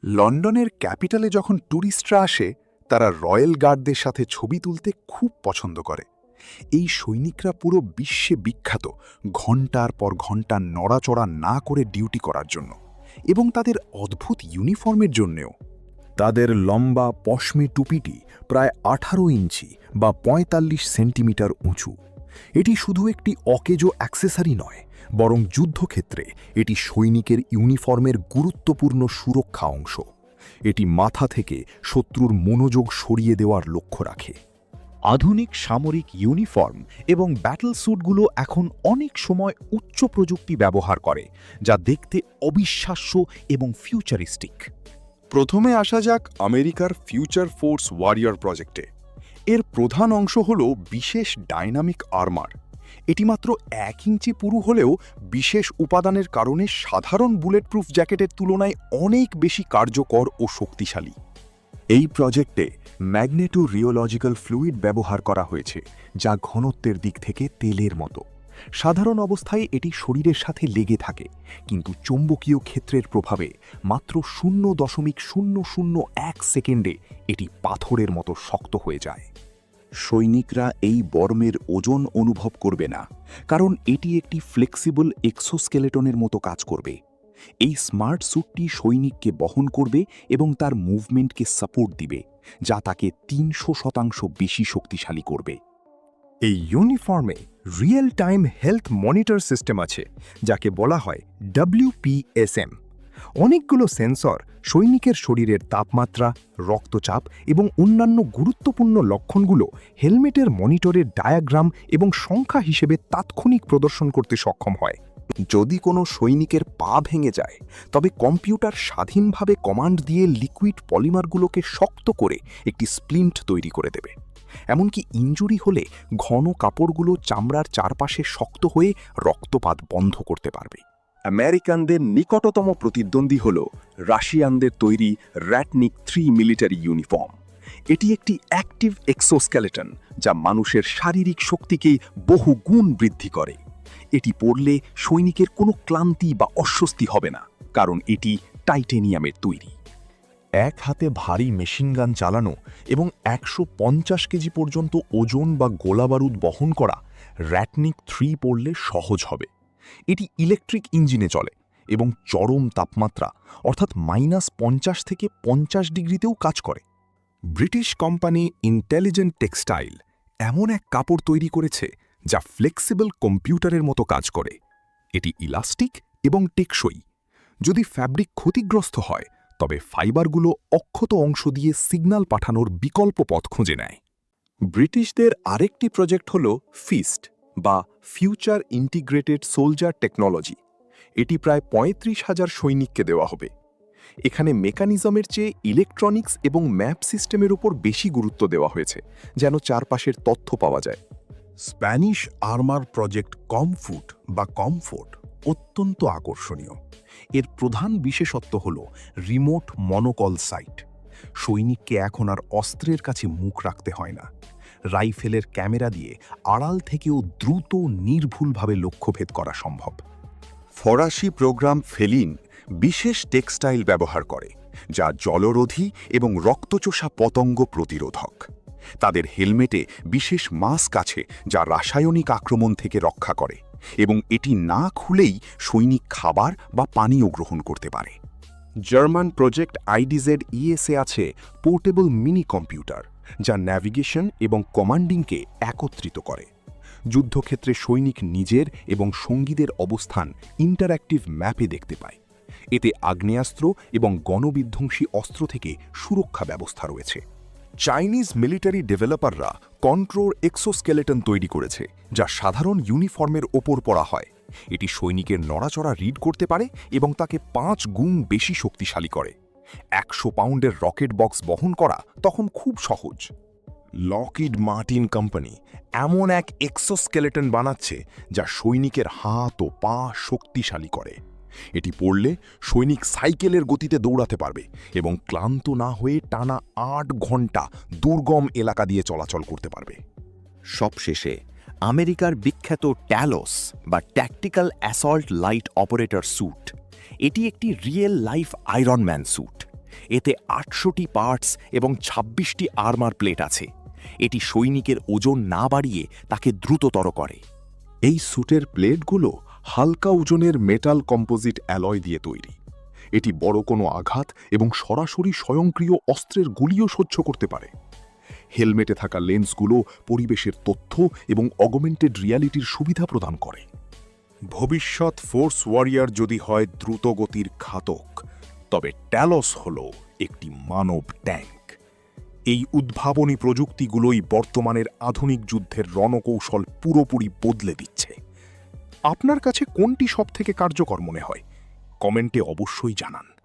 লন্ডনের ক্যাপিটালে যখন ট্যুরিস্টরা আসে তারা রয়্যাল গার্ডদের সাথে ছবি তুলতে খুব পছন্দ করে। এই সৈনিকরা পুরো বিশ্বে বিখ্যাত ঘণ্টার পর ঘণ্টা নড়াচড়া না করে ডিউটি করার জন্য এবং তাদের অদ্ভুত ইউনিফর্মের জন্যেও। তাদের লম্বা পশমি টুপিটি প্রায় 18 ইঞ্চি বা 45 সেন্টিমিটার উঁচু। এটি শুধু একটি অকেজো অ্যাক্সেসরি নয়, বরং যুদ্ধক্ষেত্রে এটি সৈনিকের ইউনিফর্মের গুরুত্বপূর্ণ সুরক্ষা অংশ। এটি মাথা থেকে শত্রুর মনোযোগ সরিয়ে দেওয়ার লক্ষ্য রাখে। আধুনিক সামরিক ইউনিফর্ম এবং ব্যাটল স্যুটগুলো এখন অনেক সময় উচ্চ প্রযুক্তি ব্যবহার করে, যা দেখতে অবিশ্বাস্য এবং ফিউচারিস্টিক। প্রথমে আসা যাক আমেরিকার ফিউচার ফোর্স ওয়ারিয়র প্রজেক্টে। এর প্রধান অংশ হল বিশেষ ডাইনামিক আর্মার। এটি মাত্র 1 ইঞ্চি পুরু হলেও বিশেষ উপাদানের কারণে সাধারণ বুলেটপ্রুফ জ্যাকেটের তুলনায় অনেক বেশি কার্যকর ও শক্তিশালী। এই প্রজেক্টে ম্যাগনেটো রিওলজিক্যাল ফ্লুইড ব্যবহার করা হয়েছে, যা ঘনত্বের দিক থেকে তেলের মতো। সাধারণ অবস্থায় এটি শরীরের সাথে লেগে থাকে, কিন্তু চৌম্বকীয় ক্ষেত্রের প্রভাবে মাত্র 0.001 সেকেন্ডে এটি পাথরের মতো শক্ত হয়ে যায়। সৈনিকরা এই বর্মের ওজন অনুভব করবে না, কারণ এটি একটি ফ্লেক্সিবল এক্সোস্কেলেটনের মতো কাজ করবে। এই স্মার্ট স্যুটটি সৈনিককে বহন করবে এবং তার মুভমেন্টকে সাপোর্ট দিবে, যা তাকে 300% বেশি শক্তিশালী করবে। এই ইউনিফর্মে real time health monitor system আছে, যাকে বলা হয় WPSM। অনেকগুলো সেন্সর সৈনিকের শরীরের তাপমাত্রা, রক্তচাপ এবং অন্যান্য গুরুত্বপূর্ণ লক্ষণগুলো হেলমেটের মনিটরের ডায়াগ্রাম এবং সংখ্যা হিসেবে তাৎক্ষণিক প্রদর্শন করতে সক্ষম হয়। যদি কোনো সৈনিকের পা ভেঙে যায়, তবে কম্পিউটার স্বাধীনভাবে কমান্ড দিয়ে লিকুইড পলিমারগুলোকে শক্ত করে একটি স্প্লিন্ট তৈরি করে দেবে। এমনকি ইনজুরি হলে ঘন কাপড়গুলো চামড়ার চারপাশে শক্ত হয়ে রক্তপাত বন্ধ করতে পারবে। আমেরিকানদের নিকটতম প্রতিদ্বন্দ্বী হল রাশিয়ানদের তৈরি র্যাটনিক 3 মিলিটারি ইউনিফর্ম। এটি একটি অ্যাক্টিভ এক্সোস্কেলেটন, যা মানুষের শারীরিক শক্তিকে বহু গুণ বৃদ্ধি করে। এটি পরলে সৈনিকের কোনো ক্লান্তি বা অস্বস্তি হবে না, কারণ এটি টাইটেনিয়ামের তৈরি। এক হাতে ভারী মেশিনগান চালানো এবং 150 কেজি পর্যন্ত ওজন বা গোলাবারুদ বহন করা র্যাটনিক 3 পড়লে সহজ হবে। এটি ইলেকট্রিক ইঞ্জিনে চলে এবং চরম তাপমাত্রা অর্থাৎ -50 থেকে 50 ডিগ্রিতেও কাজ করে। ব্রিটিশ কোম্পানি ইন্টেলিজেন্ট টেক্সটাইল এমন এক কাপড় তৈরি করেছে যা ফ্লেক্সিবল কম্পিউটারের মতো কাজ করে। এটি ইলাস্টিক এবং টেকসই। যদি ফ্যাব্রিক ক্ষতিগ্রস্ত হয়, তবে ফাইবারগুলো অক্ষত অংশ দিয়ে সিগন্যাল পাঠানোর বিকল্প পথ খুঁজে নেয়। ব্রিটিশদের আরেকটি প্রজেক্ট হল ফিস্ট বা ফিউচার ইন্টিগ্রেটেড সোলজার টেকনোলজি। এটি প্রায় 35,000 সৈনিককে দেওয়া হবে। এখানে মেকানিজমের চেয়ে ইলেকট্রনিক্স এবং ম্যাপ সিস্টেমের উপর বেশি গুরুত্ব দেওয়া হয়েছে, যেন চারপাশের তথ্য পাওয়া যায়। স্প্যানিশ আর্মার প্রজেক্ট কমফুট বা কমফোর্ট অত্যন্ত আকর্ষণীয়। এর প্রধান বিশেষত্ব হল রিমোট মনোকল সাইট। সৈনিককে এখন আর অস্ত্রের কাছে মুখ রাখতে হয় না। রাইফেলের ক্যামেরা দিয়ে আড়াল থেকেও দ্রুত নির্ভুলভাবে লক্ষ্যভেদ করা সম্ভব। ফরাসি প্রোগ্রাম ফেলিন বিশেষ টেক্সটাইল ব্যবহার করে, যা জলরোধী এবং রক্তচোষা পতঙ্গ প্রতিরোধক। তাদের হেলমেটে বিশেষ মাস্ক আছে, যা রাসায়নিক আক্রমণ থেকে রক্ষা করে, এবং এটি না খুলেই সৈনিক খাবার বা পানীয় গ্রহণ করতে পারে। জার্মান প্রজেক্ট আইডিজেড ইএসএ আছে পোর্টেবল মিনি কম্পিউটার, যা ন্যাভিগেশন এবং কমান্ডিংকে একত্রিত করে। যুদ্ধক্ষেত্রে সৈনিক নিজের এবং সঙ্গীদের অবস্থান ইন্টারঅ্যাক্টিভ ম্যাপে দেখতে পায়। এতে আগ্নেয়াস্ত্র এবং গণবিধ্বংসী অস্ত্র থেকে সুরক্ষা ব্যবস্থা রয়েছে। চাইনিজ মিলিটারি ডেভেলপাররা কন্ট্রোর এক্সোস্কেলেটন তৈরি করেছে, যা সাধারণ ইউনিফর্মের ওপর পরা হয়। এটি সৈনিকের নড়াচড়া রিড করতে পারে এবং তাকে 5 গুণ বেশি শক্তিশালী করে। 100 পাউন্ডের রকেট বক্স বহন করা তখন খুব সহজ। লকহিড মার্টিন কোম্পানি এমন এক এক্সোস্কেলেটন বানাচ্ছে, যা সৈনিকের হাত ও পা শক্তিশালী করে। এটি পরলে সৈনিক সাইকেলের গতিতে দৌড়াতে পারবে এবং ক্লান্ত না হয়ে টানা 8 ঘন্টা দুর্গম এলাকা দিয়ে চলাচল করতে পারবে। সবশেষে আমেরিকার বিখ্যাত ট্যালোস বা tactical assault light operator suit. এটি একটি real life iron man suit. এতে ৮০০টি পার্টস এবং ২৬টি আর্মার প্লেট আছে। এটি সৈনিকের ওজন না বাড়িয়ে তাকে দ্রুততর করে। এই স্যুটের প্লেটগুলো হালকা ওজনের মেটাল কম্পোজিট অ্যালয় দিয়ে তৈরি। এটি বড় কোনো আঘাত এবং সরাসরি স্বয়ংক্রিয় অস্ত্রের গুলিও সহ্য করতে পারে। হেলমেটে থাকা লেন্সগুলো পরিবেশের তথ্য এবং অগমেন্টেড রিয়ালিটির সুবিধা প্রদান করে। ভবিষ্যৎ ফোর্স ওয়ারিয়ার যদি হয় দ্রুতগতির ঘাতক, তবে ট্যালস হল একটি মানব ট্যাঙ্ক। এই উদ্ভাবনী প্রযুক্তিগুলোই বর্তমানের আধুনিক যুদ্ধের রণকৌশল পুরোপুরি বদলে দিচ্ছে। আপনার কাছে কোনটি সবথেকে কার্যকর মনে হয়? কমেন্টে অবশ্যই জানান।